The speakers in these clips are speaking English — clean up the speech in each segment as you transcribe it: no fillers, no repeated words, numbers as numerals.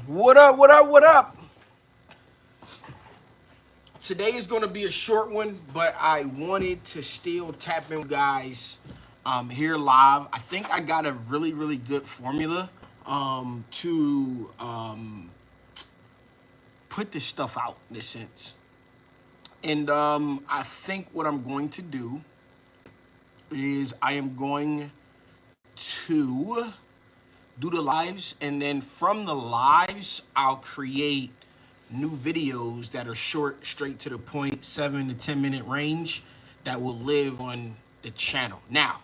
What up, what up, what up? Today is going to be a short one, but I wanted to still tap in with you guys here live. I think I got a really good formula to put this stuff out in this sense. And I think what I'm going to do is I am going to do the lives, and then from the lives, I'll create new videos that are short, straight to the point, 7 to 10 minute range that will live on the channel. Now,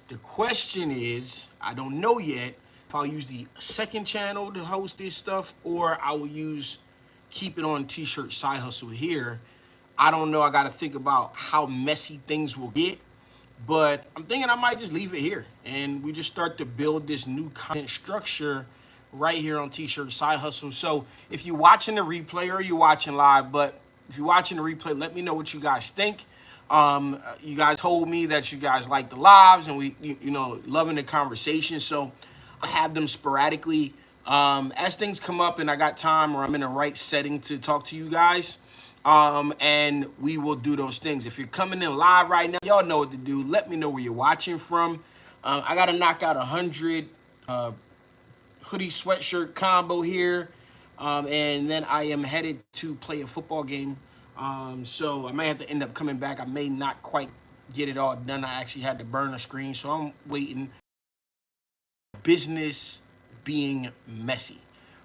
the question is, I don't know yet if I'll use the second channel to host this stuff or I will keep it on T-Shirt Side Hustle here. I don't know. I got to think about how messy things will get. But I'm thinking I might just leave it here and we just start to build this new content structure right here on T-Shirt Side Hustle. So if you're watching the replay or you're watching live, but if you're watching the replay, let me know what you guys think. You guys told me that you guys like the lives and you know, loving the conversation. So I have them sporadically as things come up and I got time or I'm in the right setting to talk to you guys. And we will do those things. If you're coming in live right now, y'all know what to do. Let me know where you're watching from. I got to knock out 100 hoodie sweatshirt combo here. And then I am headed to play a football game. So I may have to end up coming back. I may not quite get it all done. I actually had to burn a screen. So I'm waiting. Business being messy.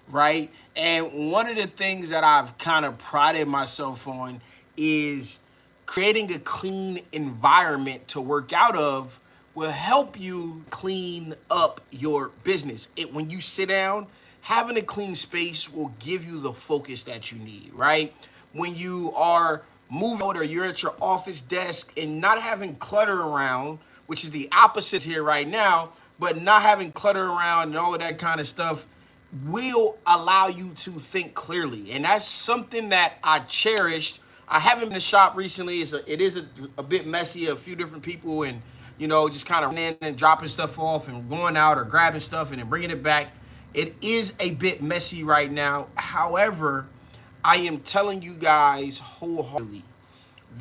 Right? And one of the things that I've kind of prided myself on is creating a clean environment to work out of will help you clean up your business. When you sit down, having a clean space will give you the focus that you need, right? When you are moving or you're at your office desk and not having clutter around, which is the opposite here right now, but not having clutter around and all of that kind of stuff, will allow you to think clearly. And that's something that I cherished. I haven't been in the shop recently. It is a bit messy, a few different people and, you know, just kind of running in and dropping stuff off and going out or grabbing stuff and then bringing it back. It is a bit messy right now. However, I am telling you guys wholeheartedly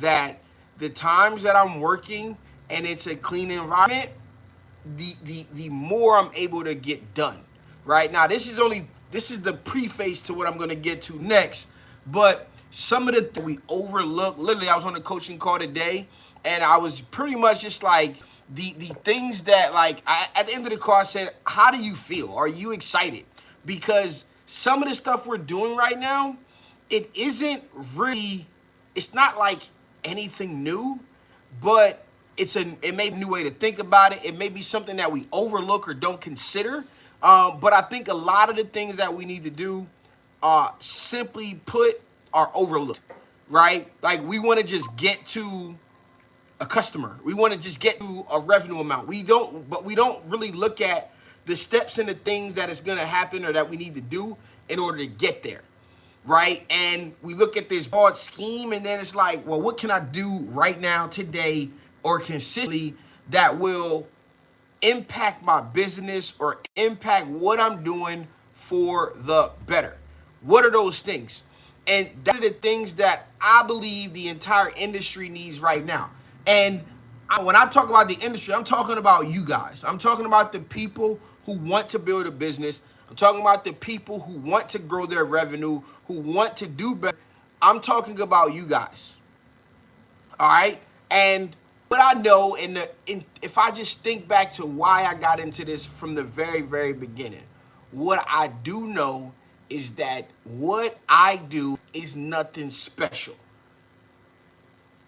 that the times that I'm working and it's a clean environment, the more I'm able to get done. Right now, this is the preface to what I'm going to get to next. But some of the things we overlook, literally, I was on a coaching call today, and I was pretty much just like the things that, like, at the end of the call, I said, how do you feel? Are you excited? Because some of the stuff we're doing right now, it isn't really, it's not like anything new, but it may be a new way to think about it. It may be something that we overlook or don't consider. But I think a lot of the things that we need to do, simply put, are overlooked, right? Like we want to just get to a customer. We want to just get to a revenue amount. We don't really look at the steps and the things that is going to happen or that we need to do in order to get there, right? And we look at this broad scheme and then it's like, well, what can I do right now, today, or consistently that will impact my business or impact what I'm doing for the better? What are those things? And that are the things that I believe the entire industry needs right now. And when I talk about the industry, I'm talking about you guys. I'm talking about the people who want to build a business. I'm talking about the people who want to grow their revenue, who want to do better. I'm talking about you guys. All right? And but I know, if I just think back to why I got into this from the very beginning, what I do know is that what I do is nothing special,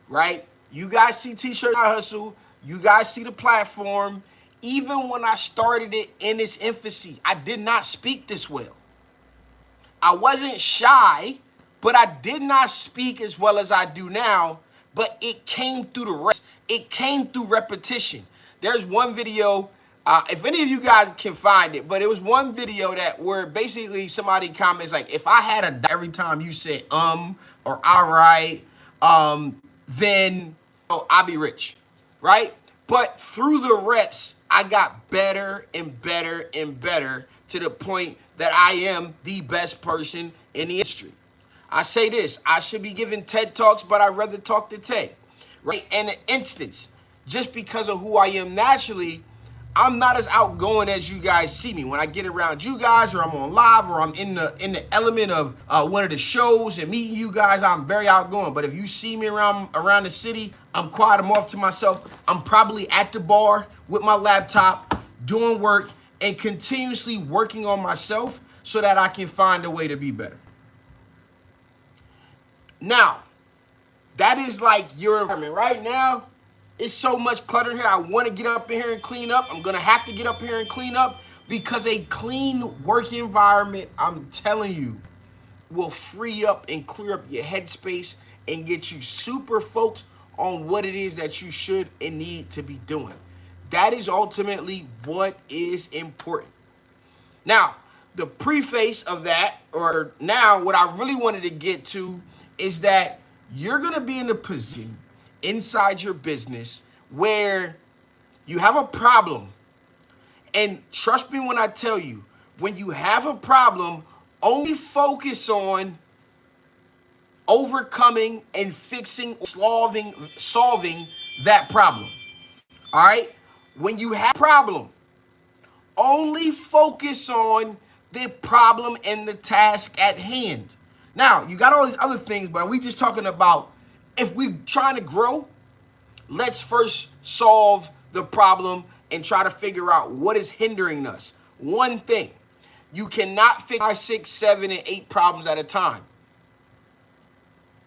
right? You guys see T-Shirt Hustle. You guys see the platform. Even when I started it in its infancy, I did not speak this well. I wasn't shy, but I did not speak as well as I do now, but it came through the rest. It came through repetition. There's one video, if any of you guys can find it, but it was one video where basically somebody comments like, if I had a every time you said or all right, then I'll be rich, right? But through the reps, I got better and better and better to the point that I am the best person in the industry. I say this, I should be giving TED Talks, but I'd rather talk to TED, right? And an instance, just because of who I am naturally, I'm not as outgoing as you guys see me. When I get around you guys, or I'm on live, or I'm in the element of one of the shows and meeting you guys, I'm very outgoing. But if you see me around the city, I'm quiet, I'm off to myself. I'm probably at the bar with my laptop, doing work, and continuously working on myself so that I can find a way to be better. Now, that is like your environment. Right now, it's so much clutter here. I want to get up in here and clean up. I'm going to have to get up here and clean up, because a clean work environment, I'm telling you, will free up and clear up your headspace and get you super focused on what it is that you should and need to be doing. That is ultimately what is important. Now, the preface of that, or now what I really wanted to get to, is that you're going to be in a position inside your business where you have a problem. And trust me when I tell you, when you have a problem, only focus on overcoming and fixing, solving that problem. All right? When you have a problem, only focus on the problem and the task at hand. Now, you got all these other things, but we just talking about, if we're trying to grow, let's first solve the problem and try to figure out what is hindering us. One thing, you cannot fix 5, 6, 7, and 8 problems at a time.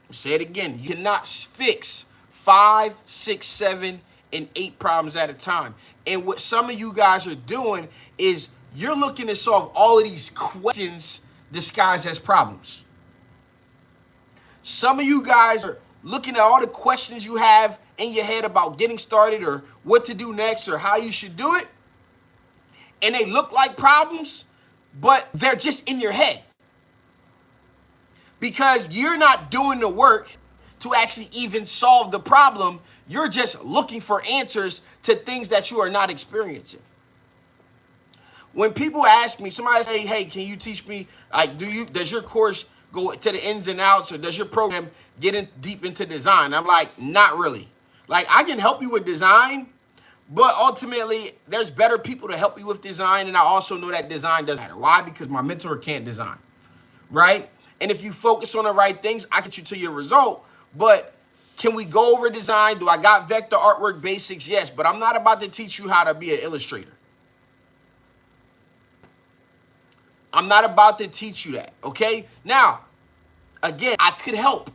I'll say it again. You cannot fix 5, 6, 7, and 8 problems at a time. And what some of you guys are doing is you're looking to solve all of these questions disguised as problems. Some of you guys are looking at all the questions you have in your head about getting started, or what to do next, or how you should do it, and they look like problems, but they're just in your head, because you're not doing the work to actually even solve the problem. You're just looking for answers to things that you are not experiencing. When people ask me, somebody say, hey, can you teach me, like, does your course go to the ins and outs, or does your program get in deep into design? I'm like, not really. Like, I can help you with design, but ultimately there's better people to help you with design. And I also know that design doesn't matter. Why? Because my mentor can't design, right? And if you focus on the right things, I get you to your result. But can we go over design? Do I got vector artwork basics? Yes, but I'm not about to teach you how to be an illustrator. I'm not about to teach you that, okay? Now, again, I could help,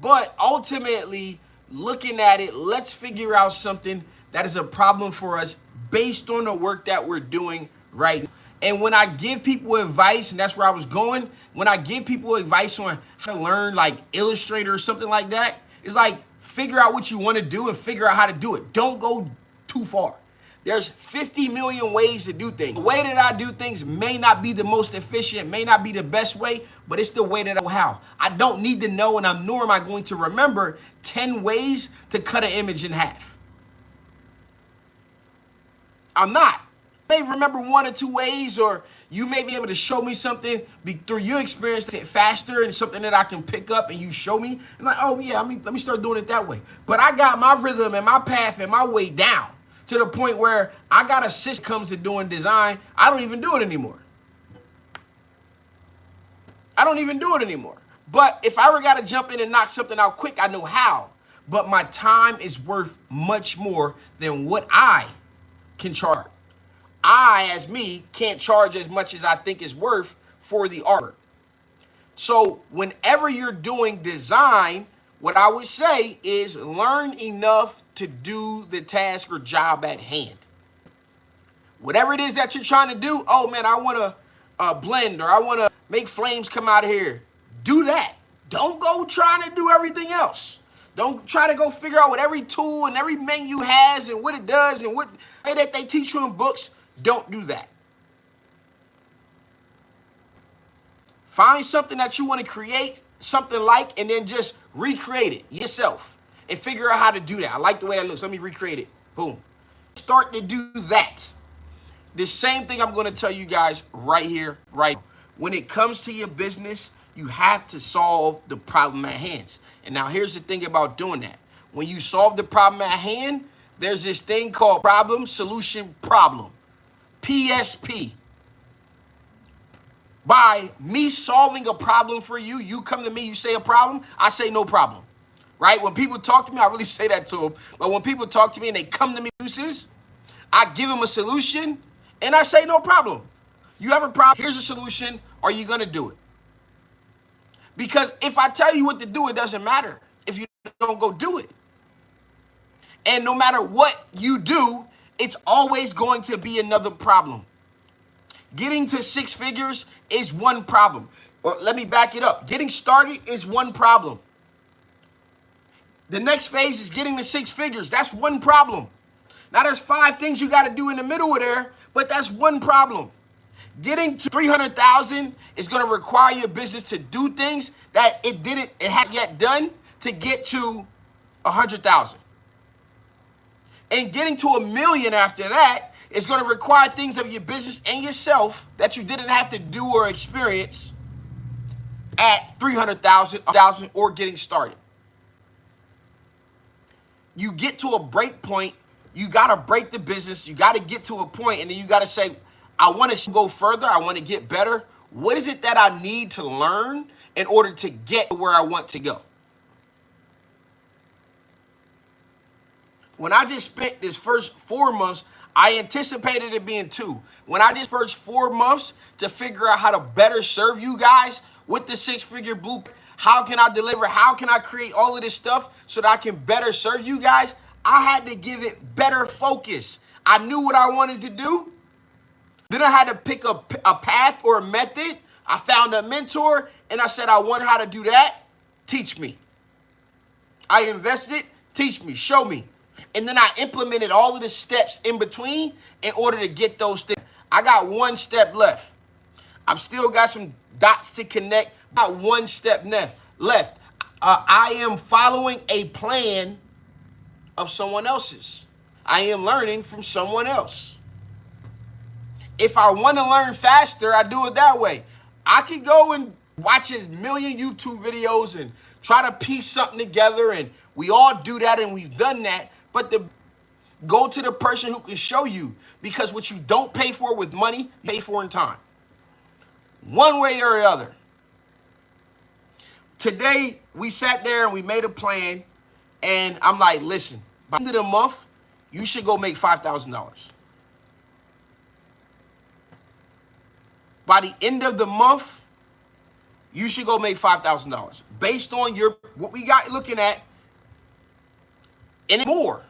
but ultimately, looking at it, let's figure out something that is a problem for us based on the work that we're doing right now. And when I give people advice, and that's where I was going, when I give people advice on how to learn like Illustrator or something like that, it's like, figure out what you want to do and figure out how to do it. Don't go too far. There's 50 million ways to do things. The way that I do things may not be the most efficient, may not be the best way, but it's the way that I know how. I don't need to know, and nor am I going to remember 10 ways to cut an image in half. I'm not. I may remember 1 or 2 ways, or you may be able to show me something through your experience to get faster, and something that I can pick up and you show me. And like, oh yeah, let me start doing it that way. But I got my rhythm and my path and my way down, to the point where I got a system comes to doing design. I don't even do it anymore. But if I ever got to jump in and knock something out quick, I know how. But my time is worth much more than what I can charge. I, as me, can't charge as much as I think is worth for the artwork. So whenever you're doing design, what I would say is learn enough to do the task or job at hand. Whatever it is that you're trying to do, oh man, I want to blend, or I want to make flames come out of here. Do that. Don't go trying to do everything else. Don't try to go figure out what every tool and every menu has and what it does and what that they teach you in books. Don't do that. Find something that you want to create, something like, and then just recreate it yourself and figure out how to do that. I like the way that looks. Let me recreate it. Boom. Start to do that. The same thing I'm going to tell you guys right here, right now. When it comes to your business, you have to solve the problem at hand. And now here's the thing about doing that. When you solve the problem at hand, there's this thing called problem, solution, problem. PSP. By me solving a problem for you, you come to me, you say a problem, I say no problem. Right? When people talk to me, I really say that to them. But when people talk to me and they come to me, I give them a solution and I say no problem. You have a problem, here's a solution. Are you going to do it? Because if I tell you what to do, it doesn't matter if you don't go do it. And no matter what you do, it's always going to be another problem. Getting to six figures is one problem. Or let me back it up. Getting started is one problem. The next phase is getting to six figures. That's one problem. Now there's 5 things you got to do in the middle of there, but that's one problem. Getting to 300,000 is going to require your business to do things that it hadn't yet done to get to 100,000. And getting to 1 million after that is going to require things of your business and yourself that you didn't have to do or experience at 300,000, 1,000, or getting started. You get to a break point, you got to break the business, you got to get to a point, and then you got to say, I want to go further, I want to get better. What is it that I need to learn in order to get where I want to go? When I just spent this first 4 months, I anticipated it being 2. When I just first 4 months to figure out how to better serve you guys with the 6-figure blueprint, how can I deliver? How can I create all of this stuff so that I can better serve you guys? I had to give it better focus. I knew what I wanted to do. Then I had to pick a path or a method. I found a mentor and I said, I want how to do that. Teach me. I invested. Teach me. Show me. And then I implemented all of the steps in between in order to get those things. I got 1 step left. I've still got some dots to connect. About 1 step left. I am following a plan of someone else's. I am learning from someone else. If I want to learn faster, I do it that way. I could go and watch a million YouTube videos and try to piece something together, and we all do that, and we've done that. But go to the person who can show you, because what you don't pay for with money, you pay for in time. One way or the other. Today, we sat there and we made a plan, and I'm like, listen, by the end of the month, you should go make $5,000. By the end of the month, you should go make $5,000 based on what we got looking at, and more.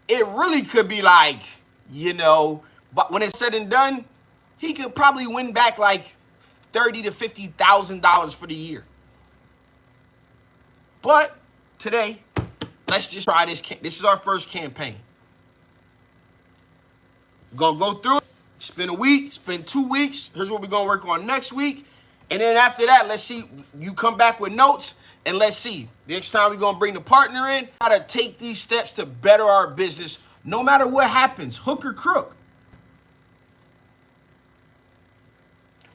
It really could be like, but when it's said and done, he could probably win back like $30,000 to $50,000 for the year. But today, let's just try this. This is our first campaign. We're going to go through it, spend a week, spend 2 weeks. Here's what we're going to work on next week. And then after that, let's see, you come back with notes, and let's see. Next time we're going to bring the partner in, how to take these steps to better our business, no matter what happens, hook or crook.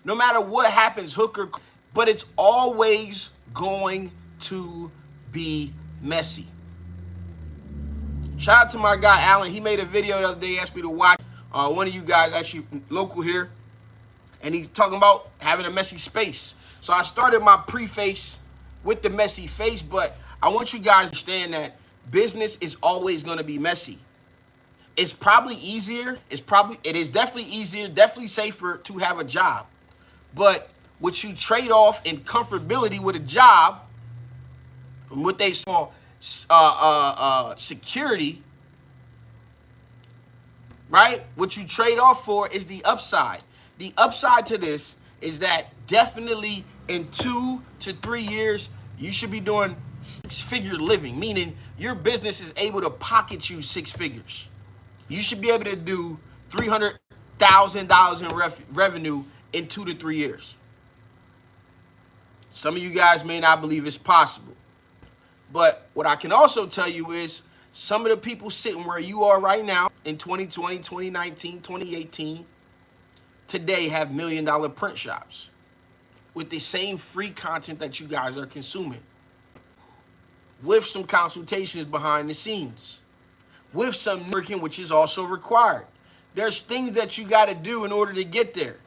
No matter what happens, hook or crook. But it's always going to be messy. Shout out to my guy, Alan. He made a video the other day, asked me to watch. One of you guys, actually local here, and he's talking about having a messy space. So I started my preface with the messy face, but I want you guys to understand that business is always going to be messy. It's probably easier. It is definitely easier, definitely safer to have a job. But what you trade off in comfortability with a job, from what they call security, right? What you trade off for is the upside. The upside to this is that definitely in 2 to 3 years, you should be doing 6-figure living, meaning your business is able to pocket you 6 figures. You should be able to do $300,000 in revenue in 2 to 3 years. Some of you guys may not believe it's possible. But what I can also tell you is Some of the people sitting where you are right now in 2020, 2019, 2018, today have $1 million print shops with the same free content that you guys are consuming, with some consultations behind the scenes, with some networking, which is also required. There's things that you got to do in order to get there.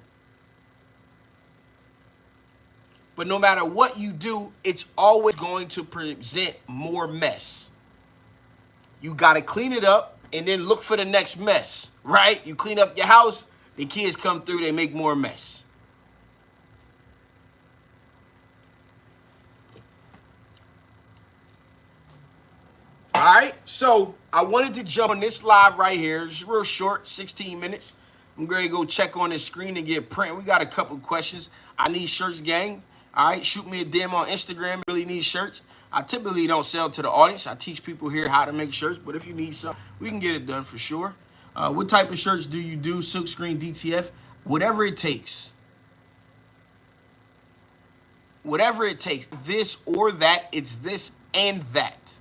But no matter what you do, it's always going to present more mess. You got to clean it up and then look for the next mess, right? You clean up your house, the kids come through, they make more mess. All right, so I wanted to jump on this live right here. It's real short, 16 minutes. I'm going to go check on this screen and get print. We got a couple questions. I need shirts, gang. All right, shoot me a DM on Instagram. Really need shirts. I typically don't sell to the audience. I teach people here how to make shirts, but if you need some, we can get it done for sure. What type of shirts do you do? Silkscreen, DTF, whatever it takes. Whatever it takes, this or that, it's this and that.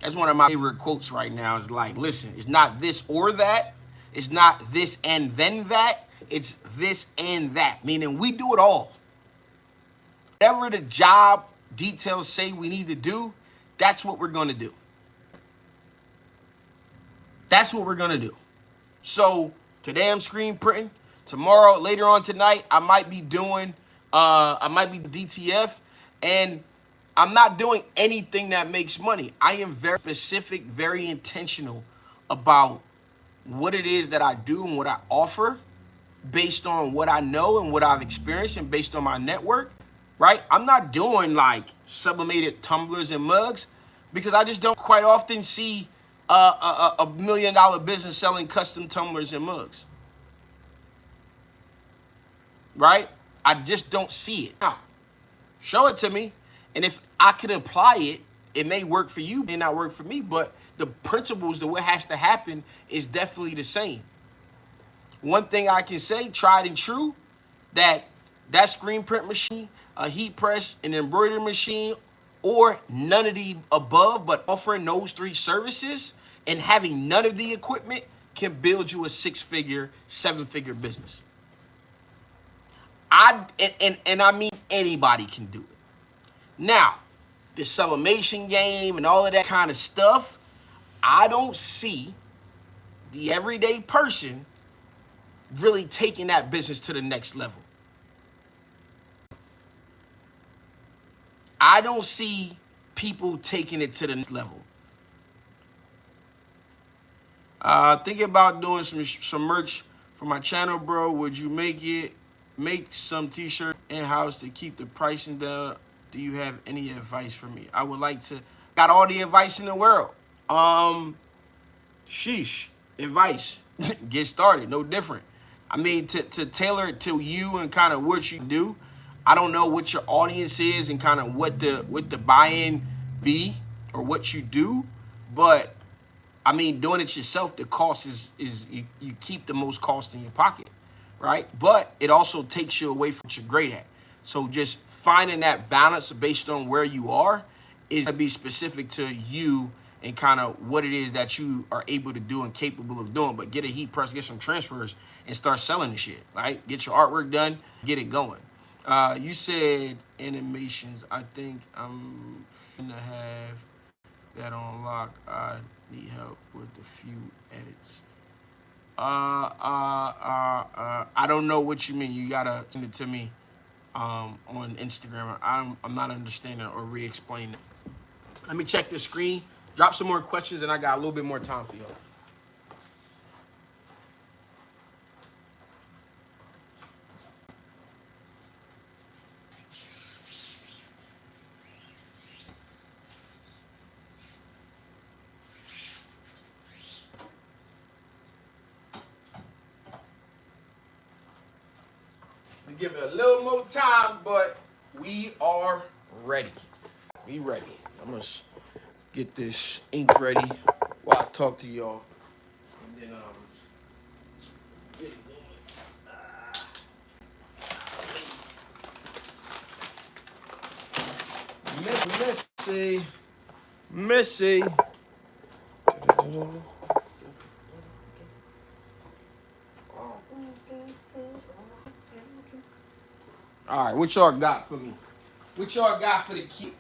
That's one of my favorite quotes right now. Is like, listen, it's not this or that. It's not this and then that. It's this and that, meaning we do it all. Whatever the job details say we need to do, that's what we're going to do. That's what we're going to do. So today I'm screen printing. Tomorrow, later on tonight, I might be doing, DTF, and I'm not doing anything that makes money. I am very specific, very intentional about what it is that I do and what I offer based on what I know and what I've experienced and based on my network, right? I'm not doing like sublimated tumblers and mugs because I just don't quite often see a $1 million business selling custom tumblers and mugs, right? I just don't see it. Now, show it to me. And if I could apply it, it may work for you, may not work for me, but the principles, the way it has to happen is definitely the same. One thing I can say, tried and true, that screen print machine, a heat press, an embroidery machine, or none of the above, but offering those three services and having none of the equipment can build you a 6-figure, 7-figure business. I mean anybody can do it. Now, the sublimation game and all of that kind of stuff, I don't see the everyday person really taking that business to the next level. I don't see people taking it to the next level. Thinking about doing some merch for my channel, bro. Would you make some t-shirt in-house to keep the pricing down? Do you have any advice for me? I would like to. Got all the advice in the world. Sheesh, advice. Get started. No different. I mean, to tailor it to you and kind of what you do. I don't know what your audience is and kind of what the buy-in be or what you do, but I mean, doing it yourself, the cost is you keep the most cost in your pocket, right? But it also takes you away from what you're great at. So just finding that balance based on where you are is going to be specific to you and kind of what it is that you are able to do and capable of doing. But get a heat press, get some transfers, and start selling the shit, right? Get your artwork done, get it going. You said animations. I think I'm finna have that on lock. I need help with a few edits. I don't know what you mean. You gotta send it to me on Instagram. I'm not understanding or re-explaining it. Let me check the screen, drop some more questions, and I got a little bit more time for y'all. We give it a little more time, but we are ready. We ready. I'm gonna get this ink ready while I talk to y'all, and then get it going. Messy. All right, what y'all got for me? What y'all got for the kid?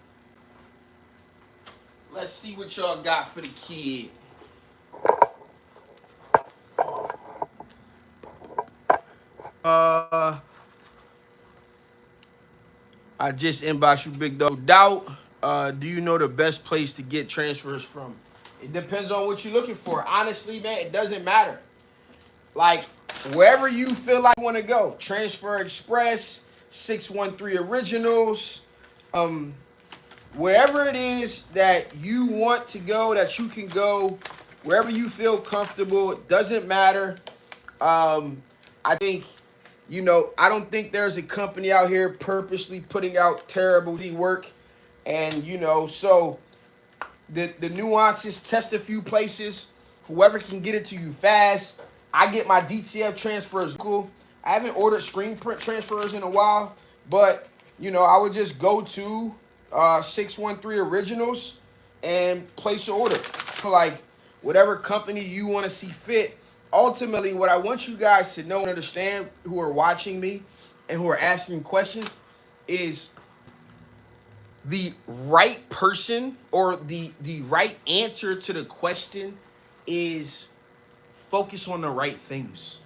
Let's see what y'all got for the kid. I just inboxed you, big dog. Doubt. Do you know the best place to get transfers from? It depends on what you're looking for. Honestly, man, it doesn't matter. Like, wherever you feel like you want to go. Transfer Express, 613 Originals, wherever it is that you want to go, that you can go, wherever you feel comfortable. It doesn't matter. I think, I don't think there's a company out here purposely putting out terrible work. And, so the nuances, test a few places. Whoever can get it to you fast. I get my DTF transfers cool. I haven't ordered screen print transfers in a while, but, I would just go to 613 Originals and place an order. Like, whatever company you want to see fit. Ultimately, what I want you guys to know and understand, who are watching me and who are asking questions, is the right person, or the right answer to the question is focus on the right things,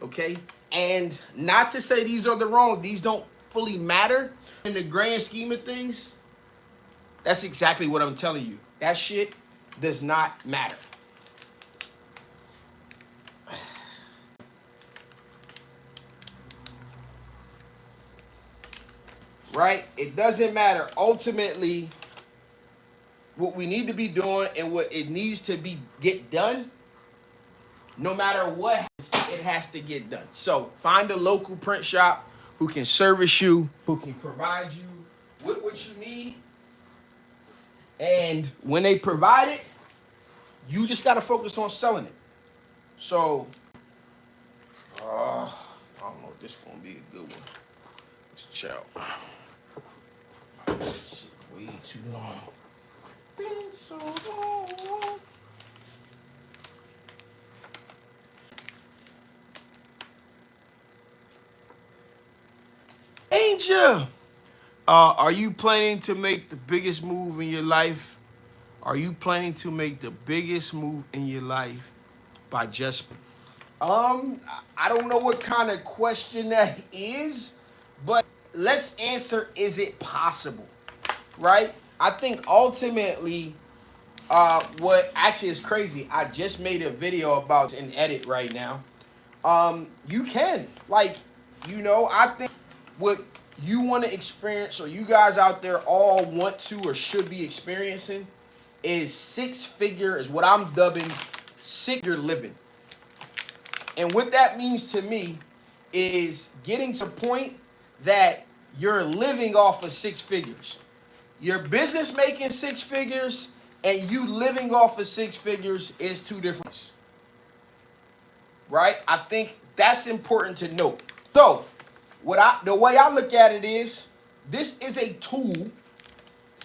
okay? And not to say these are the wrong, these don't fully matter in the grand scheme of things. That's exactly what I'm telling you. That shit does not matter. Right? It doesn't matter. Ultimately, what we need to be doing and what it needs to get done, no matter what, it has to get done. So find a local print shop who can service you, who can provide you with what you need. And when they provide it, you just got to focus on selling it. So, I don't know if this is going to be a good one. Let's check out. It's way too long. Been so long. Angel, are you planning to make the biggest move in your life? Are you planning to make the biggest move in your life by just... I don't know what kind of question that is, but let's answer, is it possible? Right? I think ultimately, what actually is crazy, I just made a video about an edit right now. You can, I think what you want to experience, or you guys out there all want to or should be experiencing, is is what I'm dubbing six-figure living. And what that means to me is getting to the point that you're living off of six figures. Your business making six figures and you living off of six figures is two different things. Right? I think that's important to note. So, the way I look at it is, this is a tool.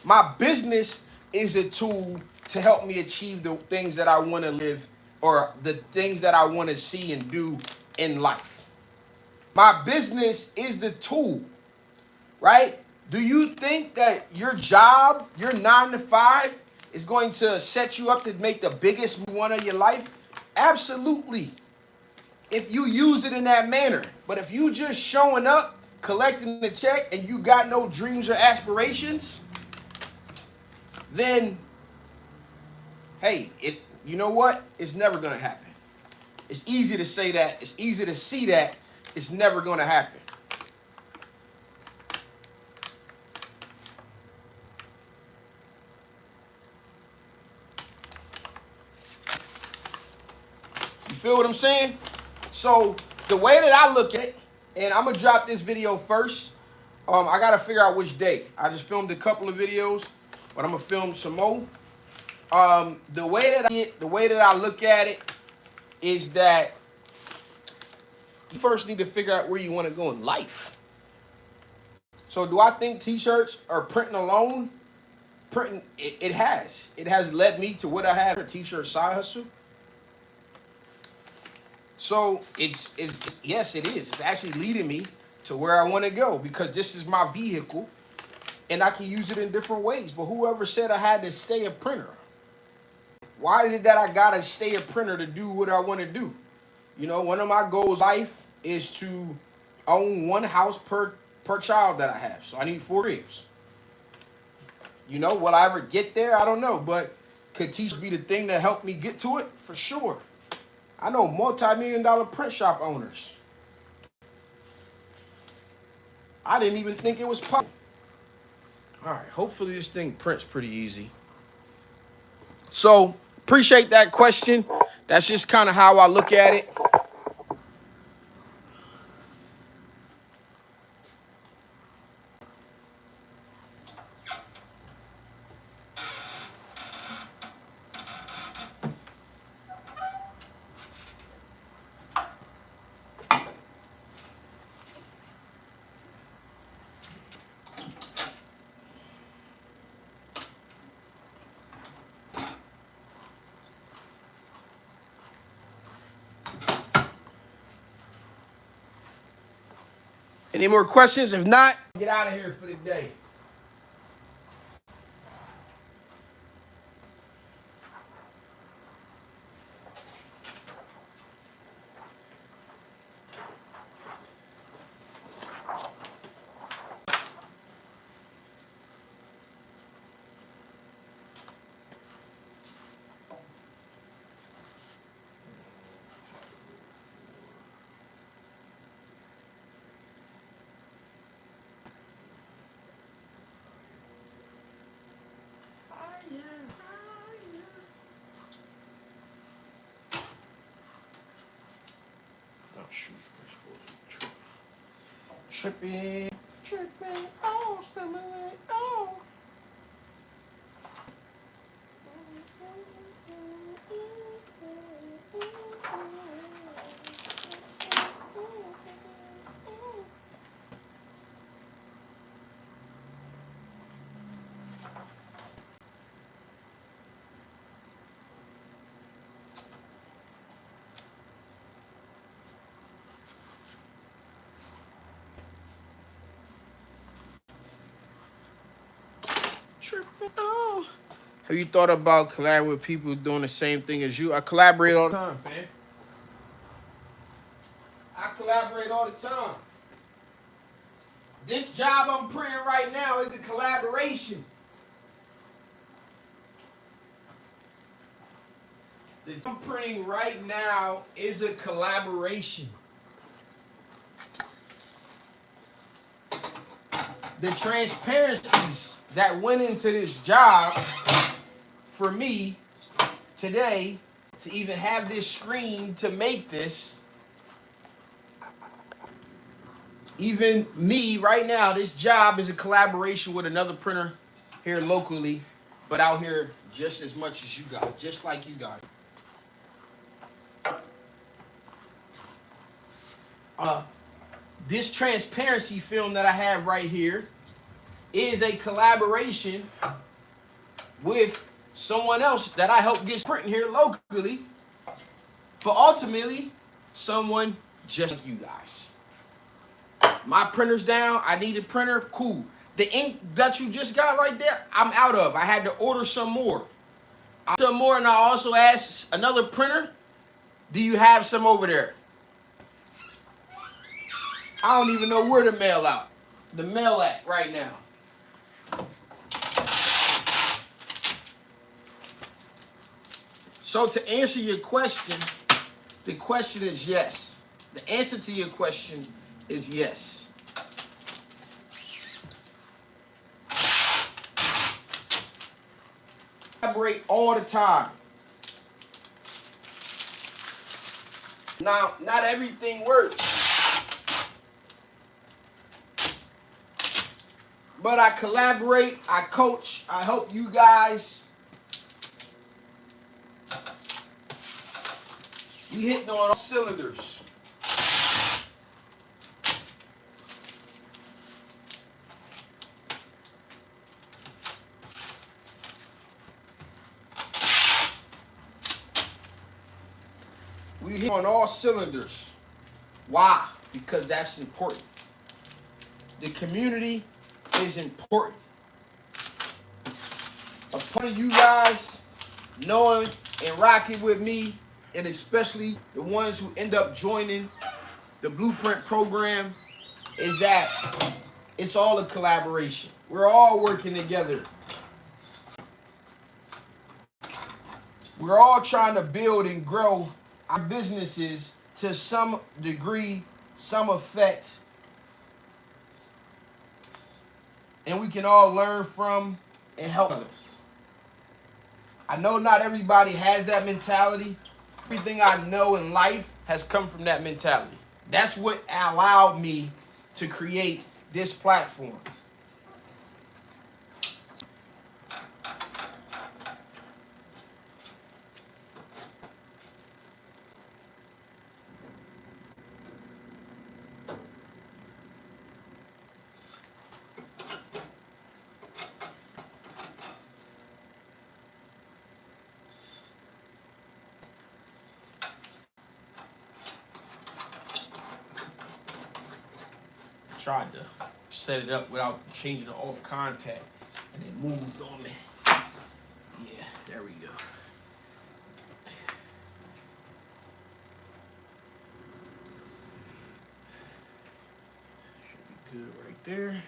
My business is a tool to help me achieve the things that I want to live, or the things that I want to see and do in life. My business is the tool, right? Do you think that your job, your 9 to 5, is going to set you up to make the biggest one of your life? Absolutely. If you use it in that manner. But if you just showing up, collecting the check, and you got no dreams or aspirations, then, hey, you know what? It's never going to happen. It's easy to say that. It's easy to see that. It's never going to happen. You feel what I'm saying? So the way that I look at it, and I'm going to drop this video first. I got to figure out which day. I just filmed a couple of videos, but I'm going to film some more. The way that I look at it is that you first need to figure out where you want to go in life. So do I think t-shirts or printing alone printing, it has led me to what I have, a t-shirt side hustle. So it's yes, it is. It's actually leading me to where I want to go because this is my vehicle and I can use it in different ways. But whoever said I had to stay a printer? Why is it that I gotta stay a printer to do what I want to do? You know, one of my goals in life is to own one house per child that I have. So I need 4 cribs. You know, will I ever get there? I don't know, but could teach be the thing that helped me get to it for sure. I know multi-million-dollar print shop owners. I didn't even think it was possible. All right, hopefully this thing prints pretty easy. So appreciate that question. That's just kind of how I look at it. Any more questions? If not, get out of here for the day. Oh, shoot. Tripping, oh, stimulate, oh. Tripping, oh. Have you thought about collaborating with people doing the same thing as you? I collaborate all the time, man. I collaborate all the time. This job I'm printing right now is a collaboration. The job I'm printing right now is a collaboration. The transparencies that went into this job for me today to even have this screen to make this, even me right now, this job is a collaboration with another printer here locally, but out here just as much as you got, just like you got. This transparency film that I have right here is a collaboration with someone else that I helped get printing here locally, but ultimately someone just like you guys. My printer's down. I need a printer. Cool. The ink that you just got right there, I'm out of. I had to order some more. And I also asked another printer, do you have some over there? I don't even know where to mail out. The mail at right now. So to answer your question, the question is yes. The answer to your question is yes. Collaborate all the time. Now, not everything works. But I collaborate, I coach, I help you guys. We hitting on all cylinders. You hit on all cylinders. Why? Because that's important. The community is important. A part of you guys knowing and rocking with me, and especially the ones who end up joining the Blueprint program, is that it's all a collaboration. We're all working together. We're all trying to build and grow our businesses to some degree, some effect, and we can all learn from and help others. I know not everybody has that mentality. Everything I know in life has come from that mentality. That's what allowed me to create this platform. Tried to set it up without changing the off contact, and it moved on me. Yeah, there we go. Should be good right there.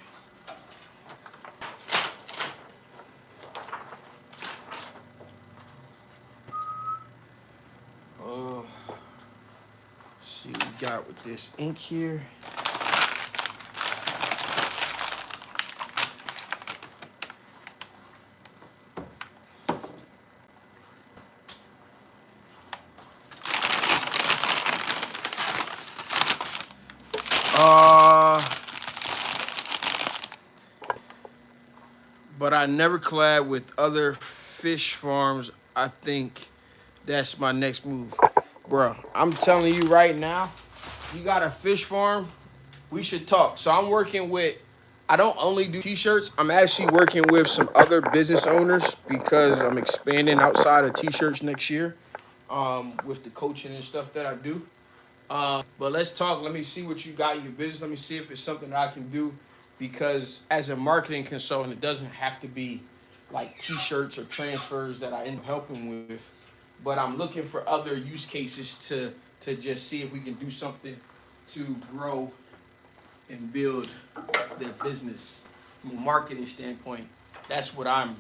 Let's see what we got with this ink here. But I never collab with other fish farms. I think that's my next move. Bro, I'm telling you right now, you got a fish farm, we should talk. So I'm working with, I don't only do t-shirts, I'm actually working with some other business owners because I'm expanding outside of t-shirts next year with the coaching and stuff that I do. But let's talk. Let me see what you got in your business. Let me see if it's something that I can do. Because as a marketing consultant, it doesn't have to be like t-shirts or transfers that I end up helping with. But I'm looking for other use cases to just see if we can do something to grow and build their business from a marketing standpoint. That's what I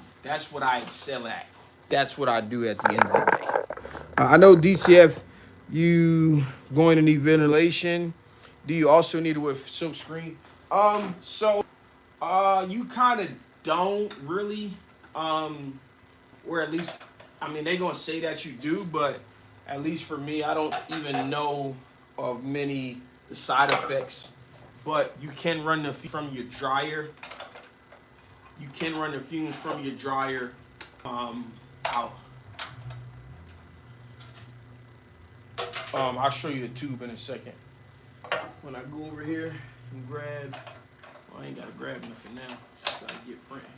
excel at. That's what I do at the end of the day. I know DCF, you going to need ventilation. Do you also need it with silk screen? You kind of don't really, or at least, I mean, they're gonna say that you do, but at least for me, I don't even know of many the side effects. But you can run the from your dryer. You can run the fumes from your dryer out. I'll show you the tube in a second. When I go over here and grab, well, I ain't gotta grab nothing now. Just gotta get printing.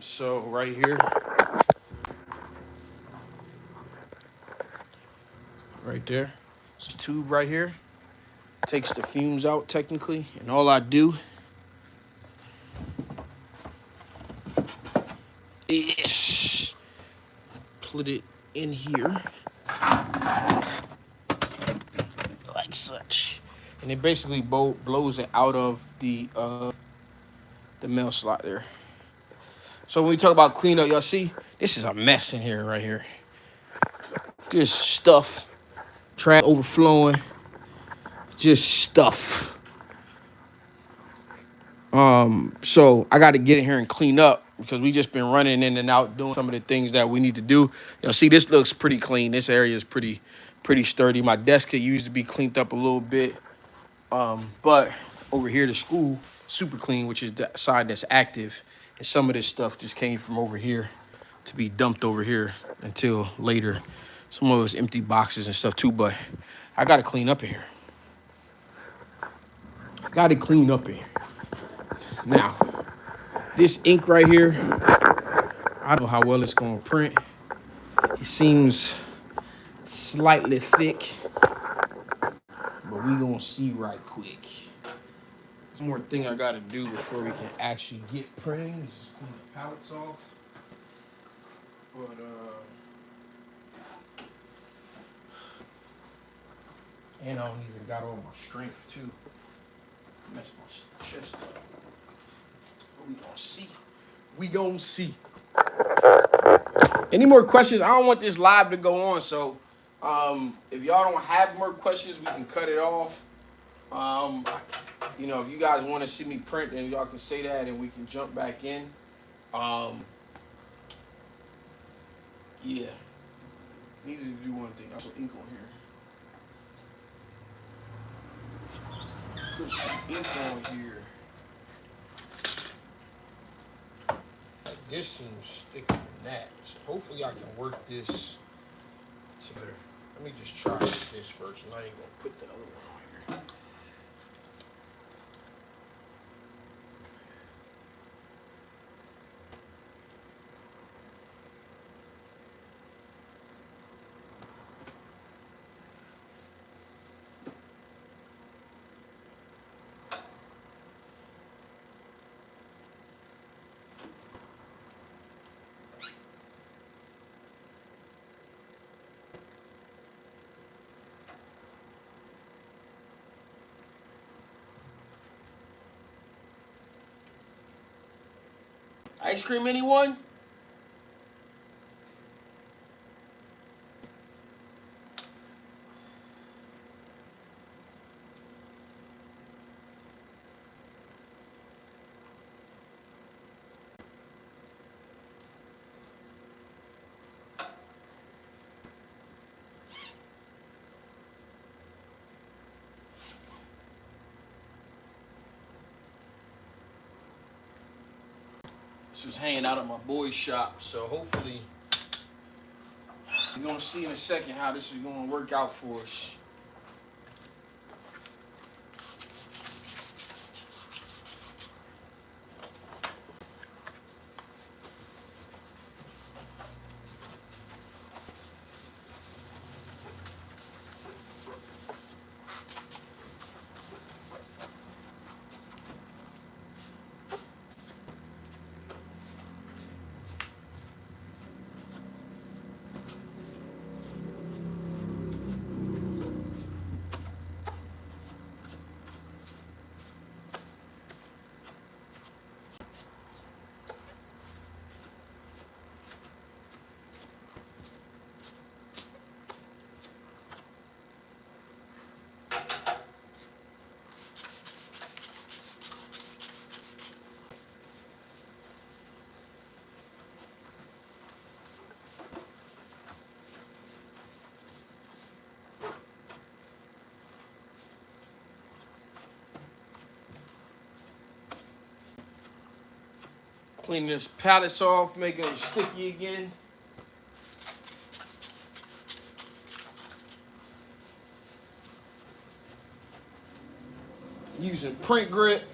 So right here, right there, it's a tube right here. Takes the fumes out technically, and all I do is put it in here like such, and it basically blows it out of the mail slot there. So when we talk about cleanup, y'all see this is a mess in here right here. Just stuff, trash overflowing, just stuff. So I got to get in here and clean up because we just been running in and out doing some of the things that we need to do. Y'all see this looks pretty clean. This area is pretty sturdy. My desk could use to be cleaned up a little bit. But over here, the school, super clean, which is the side that's active. And some of this stuff just came from over here to be dumped over here until later. Some of it's empty boxes and stuff too, but I got to clean up in here. I got to clean up in here. Now, this ink right here, I don't know how well it's gonna print. It seems slightly thick, but we gonna see right quick. One more thing I gotta do before we can actually get printing is just clean the pallets off. But and I don't even got all my strength too. Mess my chest up. But we gonna see. We gonna see. Any more questions? I don't want this live to go on, so if y'all don't have more questions, we can cut it off. If you guys want to see me print, then y'all can say that, and we can jump back in. Yeah. Needed to do one thing. I put ink on here. Put some ink on here. Like this seems thicker than that. So hopefully I can work this together. Let me just try this first, and I ain't gonna put the other one on here. Ice cream, anyone? This was hanging out at my boy's shop, so hopefully you're gonna see in a second how this is gonna work out for us. Cleaning this pallets off, making them sticky again. Using print grit.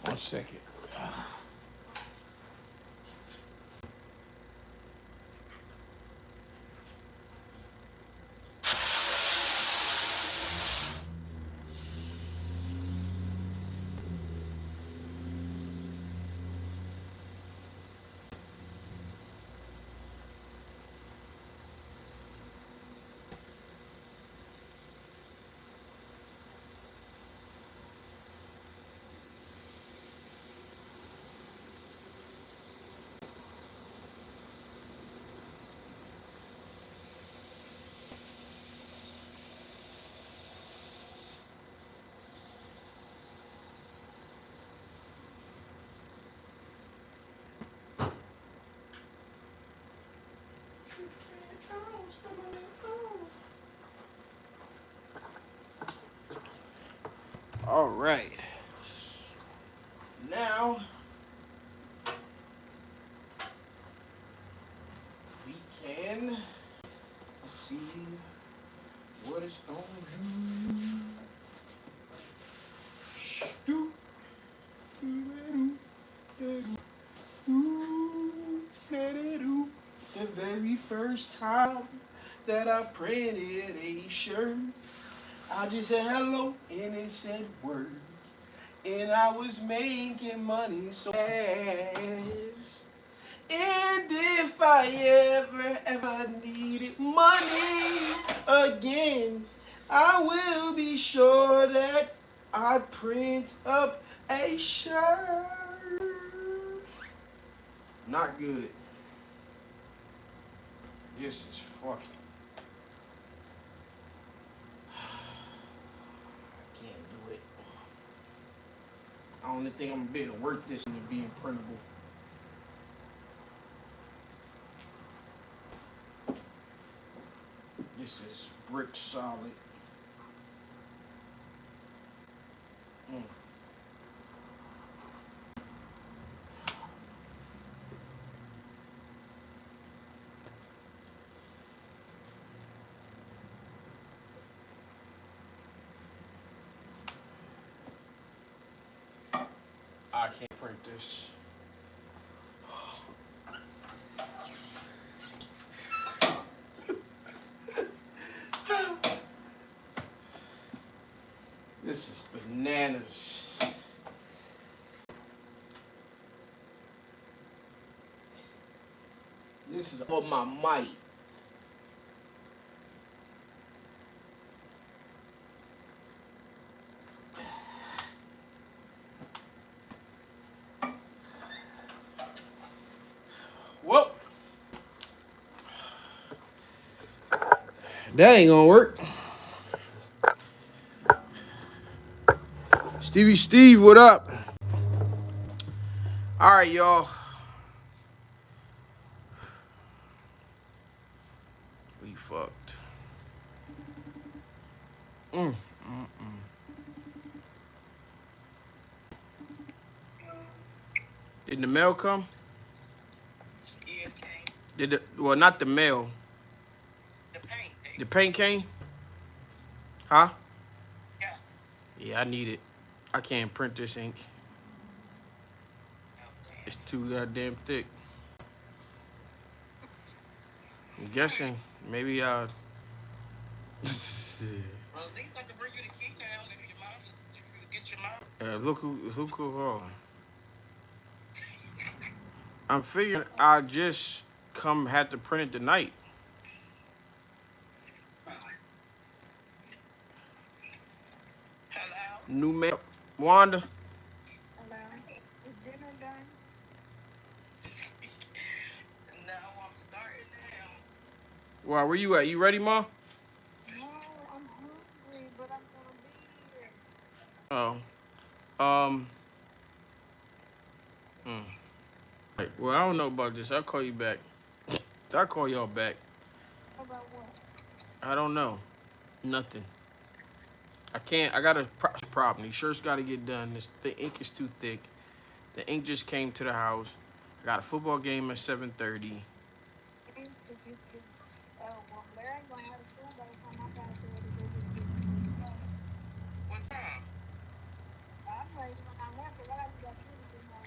One second. All right. Now we can see what it's going to do. The very first time that I printed a shirt, I just said hello and it said words. And I was making money so fast. And if I ever needed money again, I will be sure that I print up a shirt. Not good. This is fucking. I can't do it. I don't think I'm gonna be able to work this into being printable. This is brick solid. I can't print this. This is bananas. This is all my might. Whoa. That ain't gonna work. Stevie Steve, what up? All right, y'all. We fucked. Did the mail come? Yeah, it came. Did it? Well, not the mail. The paint. The paint came? Huh? Yes. Yeah, I need it. I can't print this ink. It's too goddamn thick. I'm guessing maybe well, at least I can bring you the key now if your mom is, if you get your mom. Look who calling. I'm figuring I just had to print it tonight. Hello. New mail, Wanda. Hello. Is dinner done? No, I'm starting now. Well, where you at? You ready, Ma? No, I'm hungry, but I'm gonna be here. Oh. Right. Well, I don't know about this. I'll call you back. I'll call y'all back. About what? I don't know. Nothing. I can't. I got a problem. These shirts got to get done. The ink is too thick. The ink just came to the house. I got a football game at 7:30. What time?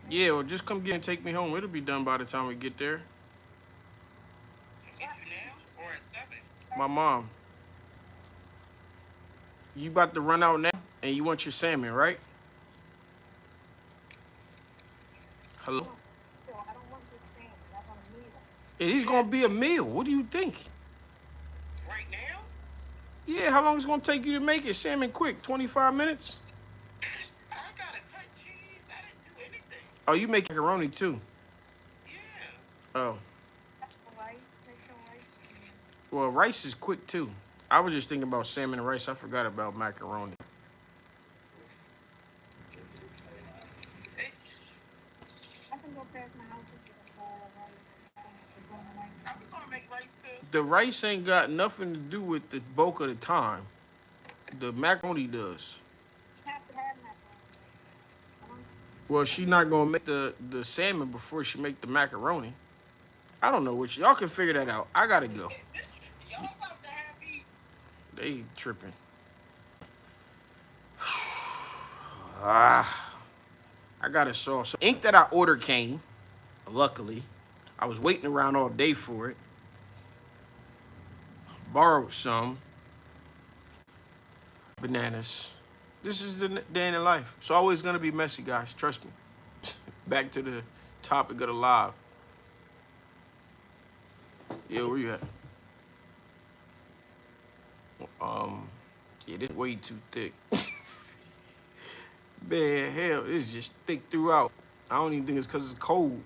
Yeah, well, just come get and take me home. It'll be done by the time we get there. Get you now or at 7? My mom. You about to run out now, and you want your salmon, right? Hello? No, I don't want your salmon. I want a meal. It is gonna be a meal. What do you think? Right now? Yeah, how long is it gonna take you to make it? Salmon quick, 25 minutes? I gotta cut cheese. I didn't do anything. Oh, you make macaroni too? Yeah. Oh. Rice. Make some rice. Well, rice is quick too. I was just thinking about salmon and rice. I forgot about macaroni. I can go past my house and get a bowl of rice. I was gonna The rice ain't got nothing to do with the bulk of the time. The macaroni does. Well, she not gonna make the salmon before she make the macaroni. I don't know what y'all can figure that out. I gotta go. They tripping. Ah, I got a sauce. So ink that I ordered came. Luckily, I was waiting around all day for it. Borrowed some bananas. This is the day in the life. It's always gonna be messy, guys. Trust me. Back to the topic of the live. Yeah, where you at? Yeah, this way too thick. Man, hell, it's just thick throughout. I don't even think it's because it's cold.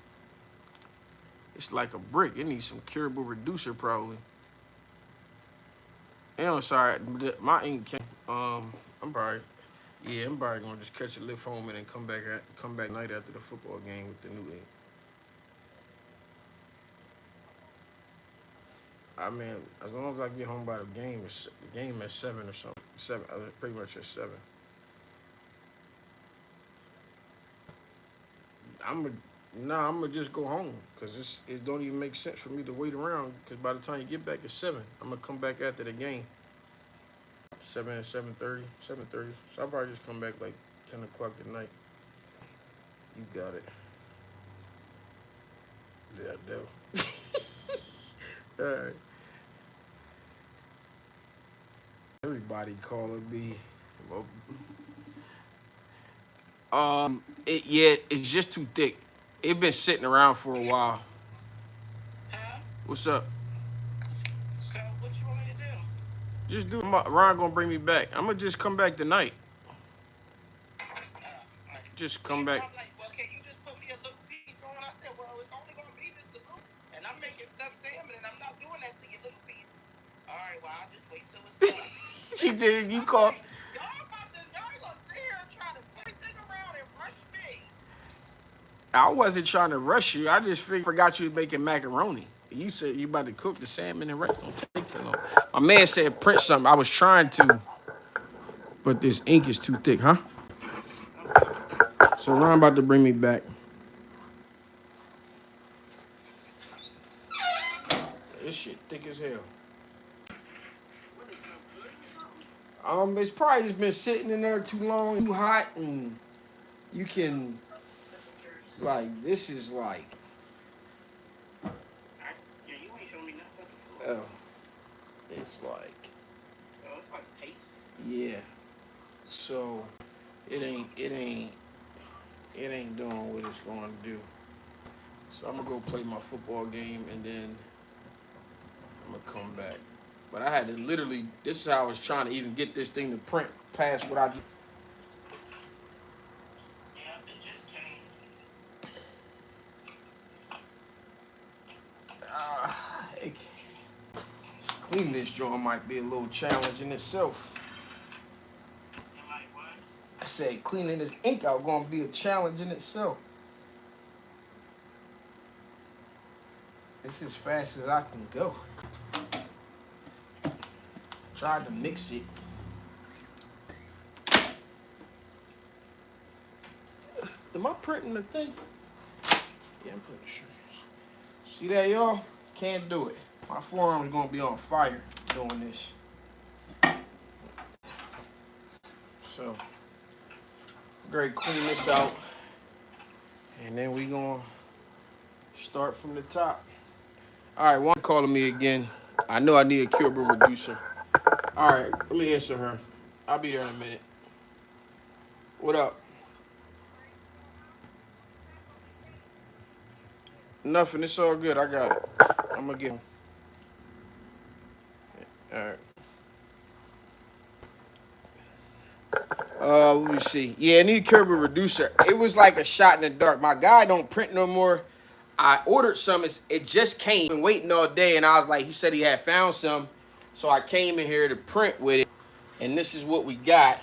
It's like a brick. It needs some curable reducer probably. Yeah, I'm sorry. My ink can't. I'm probably gonna just catch a lift home and then come back night after the football game with the new ink. I mean, as long as I get home by the game at 7 or something. 7, pretty much at 7. I'm gonna just go home because it don't even make sense for me to wait around because by the time you get back at 7, I'm gonna come back after the game. 7, 7:30, 7:30. So I'll probably just come back like 10 o'clock at night. You got it. Yeah, I do. All right. Everybody calling me. It's just too thick. It been sitting around for a while. What's up? So what you want me to do? Just do. Ron gonna bring me back. I'm gonna just come back tonight. Just come back. I'm like, well, can you just put me a little piece on? I said, well, it's only gonna be just a little, and I'm making stuffed salmon, and I'm not doing that to your little piece. All right, well, I'll just wait till it's done. She did. You call. Like, y'all gonna sit here and try to turn thing around and rush me. I wasn't trying to rush you. I just forgot you was making macaroni. You said you about to cook the salmon and rice. Don't take that long. My man said print something. I was trying to, but this ink is too thick, huh? So Ron about to bring me back. This shit thick as hell. It's probably just been sitting in there too long, too hot, and you can, like, this is like. Yeah, you ain't showing me nothing. Oh, it's like. Oh, it's like paste. Yeah. So, it ain't doing what it's going to do. So I'm gonna go play my football game and then I'm gonna come back. But I had to literally, this is how I was trying to even get this thing to print past what I do. Yeah, it just came. Cleaning this joint might be a little challenge in itself. Like what? I said cleaning this ink out gonna be a challenge in itself. It's as fast as I can go. Tried to mix it. Am I printing the thing? Yeah, I'm pretty sure. See that, y'all? Can't do it. My forearm's gonna be on fire doing this. So, great, clean this out. And then we gonna start from the top. All right, one calling me again. I know I need a curable reducer. All right, let me answer her. I'll be there in a minute. What up? Nothing. It's all good. I got it. I'm gonna get him. All right. Let me see. Yeah, I need a curable reducer. It was like a shot in the dark. My guy don't print no more. I ordered some. It just came. Been waiting all day, and I was like, he said he had found some, so I came in here to print with it, and this is what we got,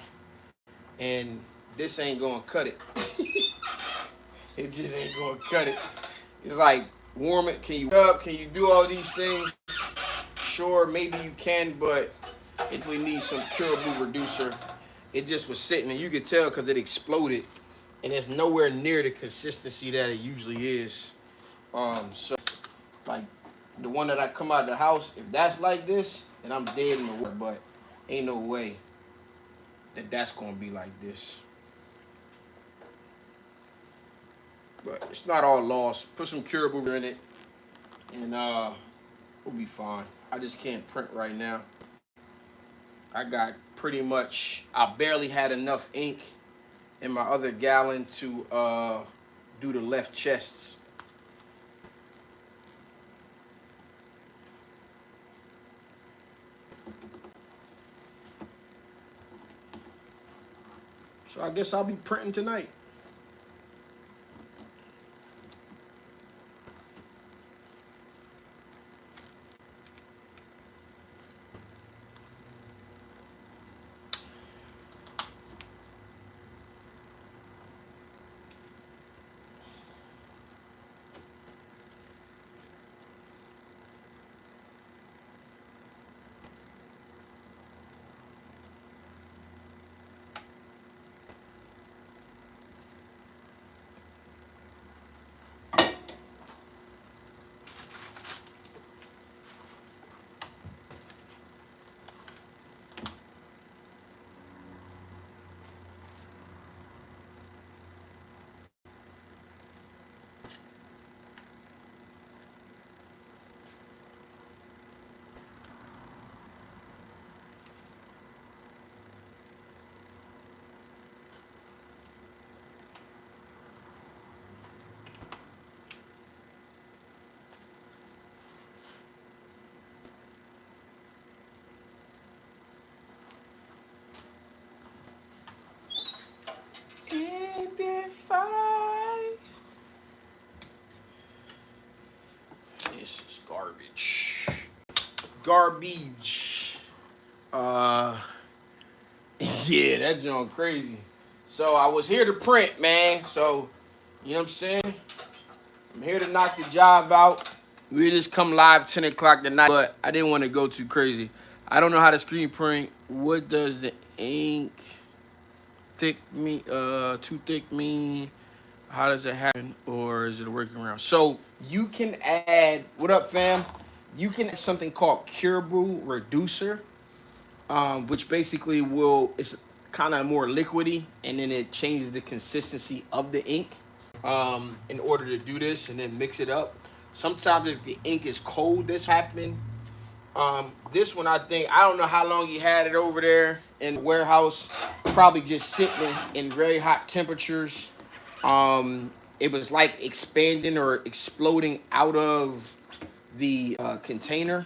and this ain't gonna cut it. It just ain't gonna cut it. It's like warm it? Can you up? Can you do all these things? Sure, maybe you can, but it really needs some curable reducer. It just was sitting, and you could tell because it exploded, and it's nowhere near the consistency that it usually is. So like the one that I come out of the house, if that's like this, then I'm dead in the water. But ain't no way that that's gonna be like this. But it's not all lost. Put some curable in it, and we'll be fine. I just can't print right now. I got pretty much, I barely had enough ink in my other gallon to do the left chests. So I guess I'll be printing tonight. This is garbage. Garbage. Yeah, that joint crazy. So I was here to print, man. So, you know what I'm saying? I'm here to knock the job out. We just come live 10 o'clock tonight, but I didn't want to go too crazy. I don't know how to screen print. What does the ink too thick mean? How does it happen, or is it a working around? So you can add, what up, fam? You can add something called curable reducer, which basically it's kind of more liquidy, and then it changes the consistency of the ink in order to do this, and then mix it up. Sometimes if the ink is cold, this happen. This one, I don't know how long you had it over there in the warehouse, probably just sitting in very hot temperatures. It was like expanding or exploding out of the container.